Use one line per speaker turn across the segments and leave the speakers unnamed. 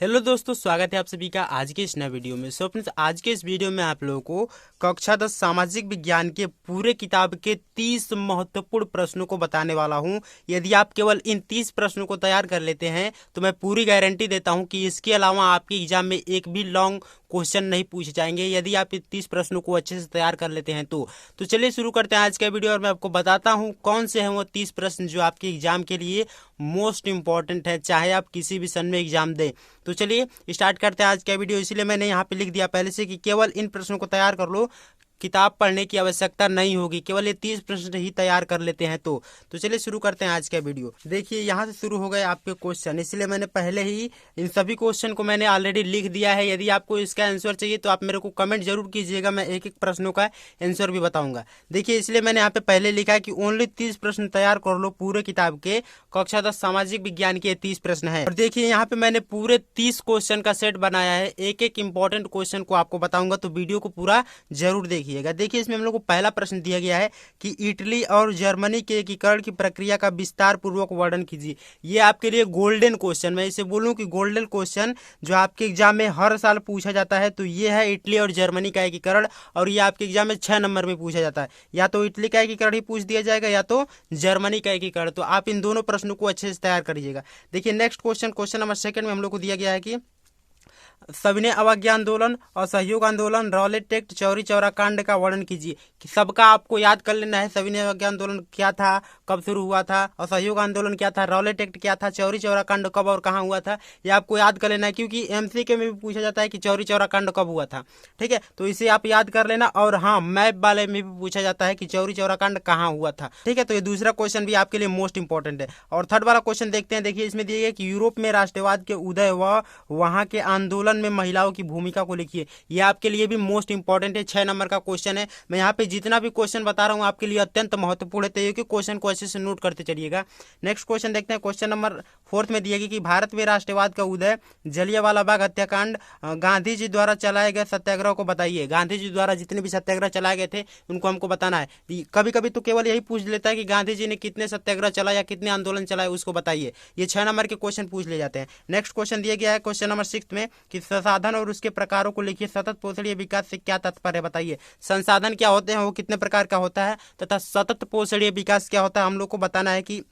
Hello दोस्तों, स्वागत है आप सभी का आज के इस नए वीडियो में। फ्रेंड्स, आज के इस वीडियो में आप लोगों को कक्षा 10 सामाजिक विज्ञान के पूरे किताब के 30 महत्वपूर्ण प्रश्नों को बताने वाला हूं। यदि आप केवल इन 30 प्रश्नों को तैयार कर लेते हैं तो मैं पूरी गारंटी देता हूं कि इसके अलावा आपके एग्जाम में एक भी लॉन्ग क्वेश्चन नहीं पूछे जाएंगे, यदि आप इन 30 प्रश्नों को अच्छे से तैयार कर लेते हैं तो चलिए शुरू करते हैं आज का वीडियो। और मैं आपको बताता हूं कौन से हैं वो 30 प्रश्न जो आपके एग्जाम के लिए मोस्ट इंपॉर्टेंट है, चाहे आप किसी भी सन में एग्जाम दें। तो चलिए स्टार्ट करते हैं आज का वीडियो। इसलिए मैंने यहाँ पे लिख दिया पहले से कि केवल इन प्रश्नों को तैयार कर लो, किताब पढ़ने की आवश्यकता नहीं होगी, केवल ये 30 प्रश्न ही तैयार कर लेते हैं तो चलिए शुरू करते हैं आज का वीडियो। देखिए यहाँ से शुरू हो गए आपके क्वेश्चन, इसलिए मैंने पहले ही इन सभी क्वेश्चन को मैंने ऑलरेडी लिख दिया है। यदि आपको इसका आंसर चाहिए तो आप मेरे को कमेंट जरूर कीजिएगा, मैं एक एक प्रश्नों का आंसर भी बताऊंगा। देखिए इसलिए मैंने यहाँ पे पहले लिखा है कि ओनली 30 प्रश्न तैयार कर लो पूरे किताब के, कक्षा 10 सामाजिक विज्ञान के 30 प्रश्न है। और देखिए यहाँ पे मैंने पूरे 30 क्वेश्चन का सेट बनाया है, एक एक इंपॉर्टेंट क्वेश्चन को आपको बताऊंगा, तो वीडियो को पूरा जरूर देखिए। देखिए इसमें हम लोग को पहला प्रश्न दिया गया है कि इटली और जर्मनी के एकीकरण की प्रक्रिया का विस्तार पूर्वक वर्णन कीजिए। ये आपके लिए गोल्डन क्वेश्चन, मैं इसे बोलूं कि गोल्डन क्वेश्चन जो आपके एग्जाम में हर साल पूछा जाता है। तो ये है इटली और जर्मनी का एकीकरण, और ये आपके एग्जाम में 6 नंबर में पूछा जाता है। या तो इटली का एकीकरण ही पूछ दिया जाएगा या तो जर्मनी का एकीकरण। तो आप इन दोनों प्रश्नों को अच्छे से तैयार करिएगा। देखिए नेक्स्ट क्वेश्चन नंबर 2 में हम लोग को दिया गया है कि सविनय अवज्ञा आंदोलन, असहयोग आंदोलन, रॉलेट एक्ट, चौरी चौरा कांड का वर्णन कीजिए। कि सबका आपको याद कर लेना है, सविनय अवज्ञा आंदोलन क्या था, कब शुरू हुआ था, असहयोग आंदोलन क्या था, रॉलेट एक्ट क्या था, चौरी चौरा कांड कब और कहाँ हुआ था, ये आपको याद कर लेना है। क्योंकि एमसीक्यू में भी पूछा जाता है कि चौरी चौरा कांड कब हुआ था। ठीक है, तो इसे आप याद कर लेना। और हाँ, मैप वाले में भी पूछा जाता है कि चौरी चौरा कांड कहाँ हुआ था। ठीक है, तो ये दूसरा क्वेश्चन भी आपके लिए मोस्ट इंपॉर्टेंट है। और थर्ड वाला क्वेश्चन देखते हैं। देखिए इसमें दिया गया कि यूरोप में राष्ट्रवाद के उदय व वहां के आंदोलन में महिलाओं की भूमिका को लिखिए। ये आपके लिए भी मोस्ट इंपॉर्टेंट है, 6 नंबर का क्वेश्चन है। मैं यहाँ पे जितना भी क्वेश्चन बता रहा हूँ आपके लिए अत्यंत महत्वपूर्ण है, तो ये क्वेश्चन को अच्छे से नोट करते चलिएगा। नेक्स्ट क्वेश्चन देखते हैं। क्वेश्चन नंबर 4 में दिया गया कि भारत में राष्ट्रवाद का उदय, जलियांवाला बाग हत्याकांड, गांधी जी द्वारा चलाए गए सत्याग्रह को बताइए। गांधी जी द्वारा जितने भी सत्याग्रह चलाए गए थे उनको हमको बताना है। कभी कभी तो केवल यही पूछ लेता है कि गांधी जी ने कितने सत्याग्रह चलाया या कितने आंदोलन चलाए, उसको बताइए। ये 6 नंबर के क्वेश्चन पूछ ले जाते हैं। नेक्स्ट क्वेश्चन दिया गया है क्वेश्चन नंबर 6 में कि संसाधन और उसके प्रकारों को लिखिए। सतत पोषणीय विकास से क्या तात्पर्य बताइए। संसाधन क्या होते हैं, वो कितने प्रकार का होता है, तथा सतत पोषणीय विकास क्या होता है, हम लोग को बताना है कि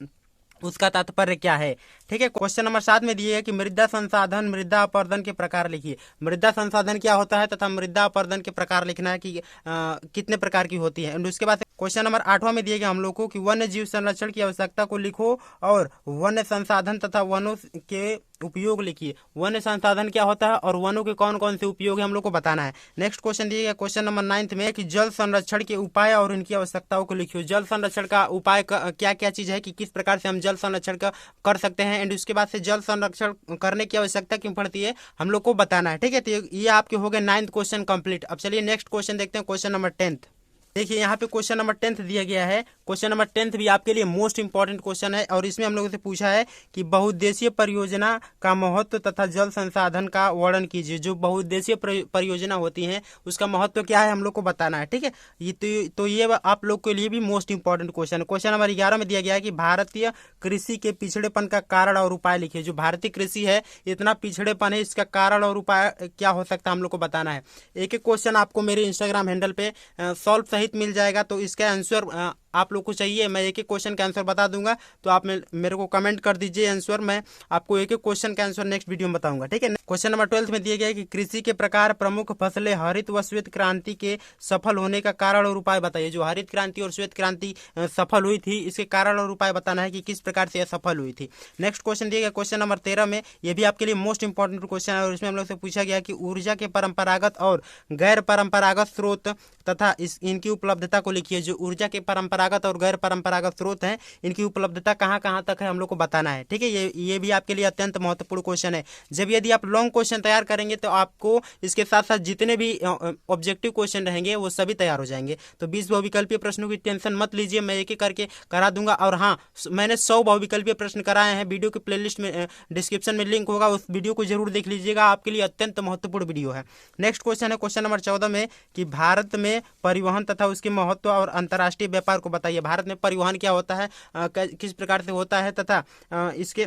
उसका तात्पर्य क्या है। ठीक है, क्वेश्चन नंबर 7 में दिए है कि मृदा संसाधन, मृदा अपरदन के प्रकार लिखिए। मृदा संसाधन क्या होता है तथा मृदा अपरदन के प्रकार लिखना है कि कितने प्रकार की होती है। उसके बाद क्वेश्चन नंबर 8वां में दिए गए हम लोग को कि वन्य जीव संरक्षण की आवश्यकता को लिखो और वन्य संसाधन तथा वनों के उपयोग लिखिए। वन्य संसाधन क्या होता है और वनों के कौन कौन से उपयोग है, हम लोग को बताना है। नेक्स्ट क्वेश्चन दिया गया क्वेश्चन नंबर 9 में कि जल संरक्षण के उपाय और इनकी आवश्यकताओं को लिखिए। जल संरक्षण का उपाय क्या क्या चीज है, कि किस प्रकार से हम जल संरक्षण कर सकते हैं, एंड उसके बाद से जल संरक्षण करने की आवश्यकता क्यों पड़ती है, हम लोग को बताना है। ठीक है, तो ये आपके हो गए 9th क्वेश्चन कंप्लीट। अब चलिए नेक्स्ट क्वेश्चन देखते हैं, क्वेश्चन नंबर 10। देखिए यहाँ पे क्वेश्चन नंबर 10 दिया गया है। क्वेश्चन नंबर 10 भी आपके लिए मोस्ट इंपॉर्टेंट क्वेश्चन है, और इसमें हम लोगों से पूछा है कि बहुउद्देशीय परियोजना का महत्व तथा जल संसाधन का वर्णन कीजिए। जो बहुउद्देशीय परियोजना होती है उसका महत्व क्या है, हम लोग को बताना है। ठीक है, ये आप लोग के लिए भी मोस्ट इंपॉर्टेंट क्वेश्चन है। क्वेश्चन नंबर 11 में दिया गया है कि भारतीय कृषि के पिछड़ेपन का कारण और उपाय लिखिए। जो भारतीय कृषि है इतना पिछड़ेपन है, इसका कारण और उपाय क्या हो सकता है, हम लोग को बताना है। एक एक क्वेश्चन आपको मेरे इंस्टाग्राम हैंडल पे सॉल्व सहित मिल जाएगा, तो इसका आंसर आप लोग को चाहिए, मैं एक एक क्वेश्चन का आंसर बता दूंगा, तो आप मेरे को कमेंट कर दीजिए आंसर, मैं आपको एक एक क्वेश्चन का आंसर नेक्स्ट वीडियो में बताऊंगा। ठीक है, क्वेश्चन नंबर 12 में दिया गया है कि कृषि के प्रकार, प्रमुख फसलें, हरित व श्वेत क्रांति के सफल होने का कारण और उपाय बताइए। जो हरित क्रांति और श्वेत क्रांति सफल हुई थी, इसके कारण और उपाय बताना है कि किस प्रकार से यह सफल हुई थी। नेक्स्ट क्वेश्चन दिया गया क्वेश्चन नंबर 13 में, यह भी आपके लिए मोस्ट इंपॉर्टेंट क्वेश्चन है, और इसमें हम लोग से पूछा गया कि ऊर्जा के परंपरागत और गैर परंपरागत स्रोत तथा इनकी उपलब्धता को लिखिए। जो ऊर्जा के परंपरागत और गैर परंपरागत स्रोत हैं, इनकी उपलब्धता कहाँ कहाँ तक है, हम लोग को बताना है। ठीक है, ये भी आपके लिए अत्यंत महत्वपूर्ण क्वेश्चन है। जब यदि आप लॉन्ग क्वेश्चन तैयार करेंगे तो आपको इसके साथ साथ जितने भी ऑब्जेक्टिव क्वेश्चन रहेंगे वो सभी तैयार हो जाएंगे। तो 20 बहुविकल्पीय प्रश्नों की टेंशन मत लीजिए, मैं एक एक करके करा दूंगा। और हाँ, मैंने 100 बहुविकल्पीय प्रश्न कराए हैं, वीडियो की प्लेलिस्ट में डिस्क्रिप्शन में लिंक होगा, उस वीडियो को जरूर देख लीजिएगा, आपके लिए अत्यंत महत्वपूर्ण वीडियो है। नेक्स्ट क्वेश्चन है क्वेश्चन नंबर 14 में कि भारत में परिवहन तथा उसके महत्व और अंतर्राष्ट्रीय व्यापार को बताइए। भारत में परिवहन क्या होता है, किस प्रकार से होता है, तथा इसके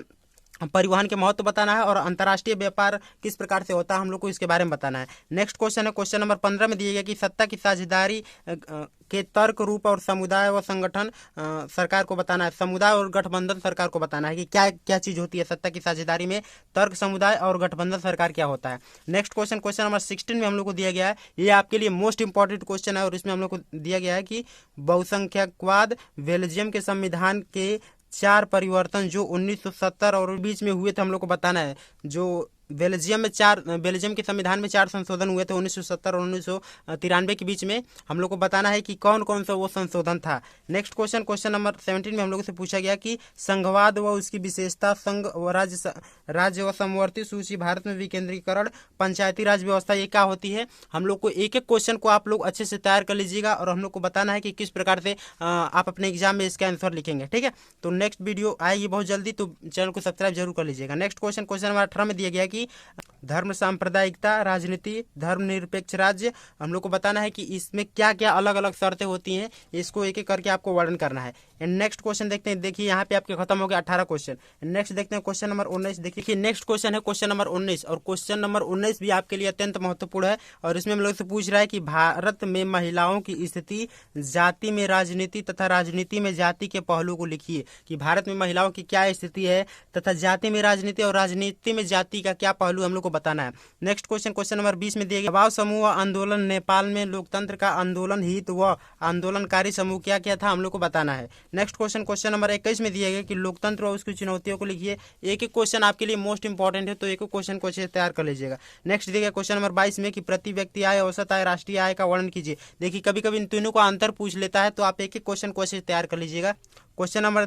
परिवहन के महत्व बताना है और अंतर्राष्ट्रीय व्यापार किस प्रकार से होता है हम लोग को इसके बारे में बताना है। नेक्स्ट क्वेश्चन है क्वेश्चन नंबर 15 में दिया गया कि सत्ता की साझेदारी के तर्क रूप और समुदाय व संगठन सरकार को बताना है। समुदाय और गठबंधन सरकार को बताना है कि क्या क्या चीज होती है सत्ता की साझेदारी में, तर्क समुदाय और गठबंधन सरकार क्या होता है। नेक्स्ट क्वेश्चन क्वेश्चन नंबर 16 में हम लोग को दिया गया है, ये आपके लिए मोस्ट इंपॉर्टेंट क्वेश्चन है और इसमें हम लोग को दिया गया है कि बहुसंख्यकवाद बेल्जियम के संविधान के 4 परिवर्तन जो 1970 और बीच में हुए थे हम लोग को बताना है। जो बेल्जियम के संविधान में 4 संशोधन हुए थे 1970 और 1993 के बीच में, हम लोग को बताना है कि कौन कौन सा वो संशोधन था। नेक्स्ट क्वेश्चन क्वेश्चन नंबर 17 में हम लोगों से पूछा गया कि संघवाद व उसकी विशेषता, संघ व राज्य व समवर्ती सूची, भारत में विकेंद्रीकरण, पंचायती राज व्यवस्था, ये क्या होती है। हम लोग को एक एक क्वेश्चन को आप लोग अच्छे से तैयार कर लीजिएगा और हम लोग को बताना है कि किस प्रकार से आप अपने एग्जाम में इसका आंसर लिखेंगे, ठीक है। तो नेक्स्ट वीडियो आएगी बहुत जल्दी, तो चैनल को सब्सक्राइब जरूर कर लीजिएगा। नेक्स्ट क्वेश्चन क्वेश्चन नंबर 18 में दिया गया कि धर्म सांप्रदायिकता, राजनीति, धर्मनिरपेक्ष राज्य, हम लोग को बताना है कि इसमें क्या क्या अलग अलग शर्तें होती हैं, इसको एक एक करके आपको वर्णन करना है। एंड नेक्स्ट क्वेश्चन देखते हैं, देखिए यहाँ पे आपके खत्म हो गया 18 क्वेश्चन। नेक्स्ट देखते हैं क्वेश्चन नंबर 19। देखिए नेक्स्ट क्वेश्चन है क्वेश्चन नंबर 19 और क्वेश्चन नंबर 19 भी आपके लिए अत्यंत महत्वपूर्ण है और इसमें हम लोग से पूछ रहा है कि भारत में महिलाओं की स्थिति, जाति में राजनीति तथा राजनीति में जाति के पहलू को लिखिए। कि भारत में महिलाओं की क्या स्थिति है तथा जाति में राजनीति और राजनीति में जाति का क्या पहलू हम लोग को बताना है। नेक्स्ट क्वेश्चन क्वेश्चन नंबर 20 में दिया गया दबाव समूह आंदोलन, नेपाल में लोकतंत्र का आंदोलन हित व आंदोलनकारी समूह क्या क्या था हम लोग को बताना है। नेक्स्ट क्वेश्चन क्वेश्चन नंबर 21 में दिया गया कि लोकतंत्र और उसकी चुनौतियों को लिखिए। एक एक क्वेश्चन आपके लिए मोस्ट इंपॉर्टेंट है, तो एक एक क्वेश्चन को अच्छे से तैयार कर लीजिएगा। नेक्स्ट दिया गया क्वेश्चन नंबर 22 में कि प्रति व्यक्ति आय, औसत आय, राष्ट्रीय आय का वर्णन कीजिए। देखिए कभी कभी इन तीनों का अंतर पूछ लेता है, तो आप एक एक क्वेश्चन को अच्छे से तैयार कर लीजिएगा। क्वेश्चन नंबर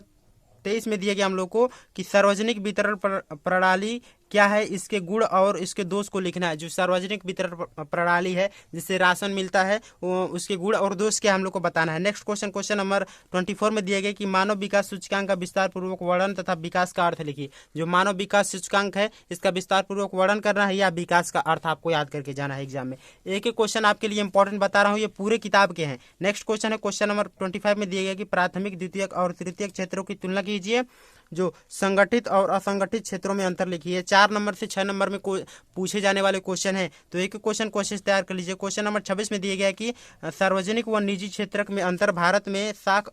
23 में दिया गया हम लोग को कि सार्वजनिक वितरण प्रणाली क्या है, इसके गुण और इसके दोष को लिखना है। जो सार्वजनिक वितरण प्रणाली है जिससे राशन मिलता है, वो उसके गुण और दोष क्या हम लोग को बताना है। नेक्स्ट क्वेश्चन क्वेश्चन नंबर 24 में दिया गया कि मानव विकास सूचकांक का विस्तार पूर्वक वर्णन तथा विकास का अर्थ लिखिए। जो मानव विकास सूचकांक है इसका विस्तार पूर्वक वर्णन करना है या विकास का अर्थ आपको याद करके जाना है एग्जाम में। एक एक क्वेश्चन आपके लिए इंपॉर्टेंट बता रहा हूँ, ये पूरे किताब के हैं। नेक्स्ट क्वेश्चन है क्वेश्चन नंबर 25 में दिया गया कि प्राथमिक, द्वितीयक और तृतीयक क्षेत्रों की तुलना कीजिए। जो संगठित और असंगठित क्षेत्रों में अंतर लिखिए। 4 नंबर से 6 नंबर में पूछे जाने वाले क्वेश्चन है, तो एक क्वेश्चन कोशिश तैयार कर लीजिए। क्वेश्चन नंबर 26 में दिया गया कि सार्वजनिक व निजी क्षेत्र में अंतर, भारत में साख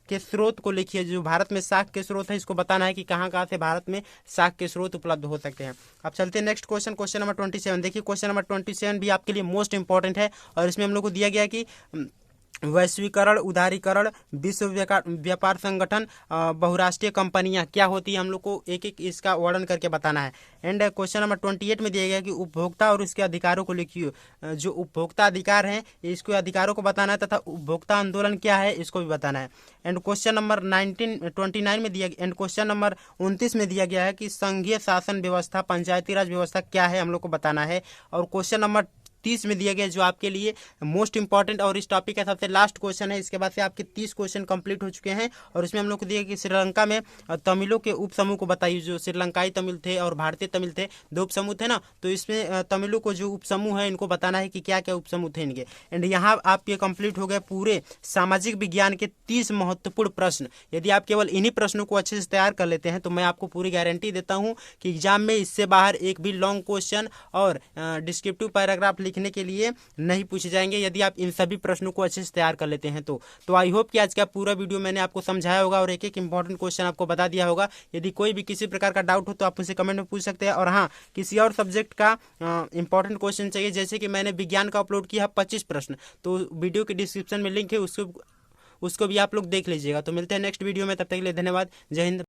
के स्रोत को लिखिए। जो भारत में साख के स्रोत है इसको बताना है कि कहाँ कहाँ से भारत में साख के स्रोत उपलब्ध हो सकते हैं। अब चलते हैं नेक्स्ट क्वेश्चन क्वेश्चन नंबर 27। देखिए क्वेश्चन नंबर 27 भी आपके लिए मोस्ट इंपॉर्टेंट है और इसमें हम लोग को दिया गया कि वैश्वीकरण, उदारीकरण, विश्व व्यापार संगठन, बहुराष्ट्रीय कंपनियां क्या होती है, हम लोग को एक एक इसका वर्णन करके बताना है। एंड क्वेश्चन नंबर 28 में दिया गया कि उपभोक्ता और उसके अधिकारों को लिखिए। जो उपभोक्ता अधिकार हैं इसको अधिकारों को बताना है तथा उपभोक्ता आंदोलन क्या है इसको भी बताना है। एंड क्वेश्चन नंबर 29 में दिया गया। एंड क्वेश्चन नंबर 29 में दिया गया है कि संघीय शासन व्यवस्था, पंचायती राज व्यवस्था क्या है हम लोग को बताना है। और क्वेश्चन नंबर 30 में दिया गया जो आपके लिए मोस्ट इंपॉर्टेंट और इस टॉपिक का सबसे लास्ट क्वेश्चन है। इसके बाद से आपके 30 क्वेश्चन कंप्लीट हो चुके हैं और इसमें हम लोग को दिया कि श्रीलंका में तमिलों के उप समूह को बताइए। जो श्रीलंकाई तमिल थे और भारतीय तमिल थे, 2 उप समूह थे ना, तो इसमें तमिलों को जो उप समूह है इनको बताना है कि क्या क्या उप समूह थे इनके। एंड यहाँ आपके कंप्लीट हो गए पूरे सामाजिक विज्ञान के 30 महत्वपूर्ण प्रश्न। यदि आप केवल इन्हीं प्रश्नों को अच्छे से तैयार कर लेते हैं तो मैं आपको पूरी गारंटी देता हूँ कि एग्जाम में इससे बाहर एक भी लॉन्ग क्वेश्चन और डिस्क्रिप्टिव पैराग्राफ लिखने के लिए नहीं पूछे जाएंगे, यदि आप इन सभी प्रश्नों को अच्छे से तैयार कर लेते हैं तो आई होप कि आज का पूरा वीडियो मैंने आपको समझाया होगा और एक एक इंपॉर्टेंट क्वेश्चन आपको बता दिया होगा। यदि कोई भी किसी प्रकार का डाउट हो तो आप मुझसे कमेंट में पूछ सकते हैं। और हाँ, किसी और सब्जेक्ट का इंपॉर्टेंट क्वेश्चन चाहिए, जैसे कि मैंने विज्ञान का अपलोड किया 25 प्रश्न, तो वीडियो के डिस्क्रिप्शन में लिंक है, उसको भी आप लोग देख लीजिएगा। तो मिलते हैं नेक्स्ट वीडियो में, तब तक के लिए धन्यवाद। जय हिंद।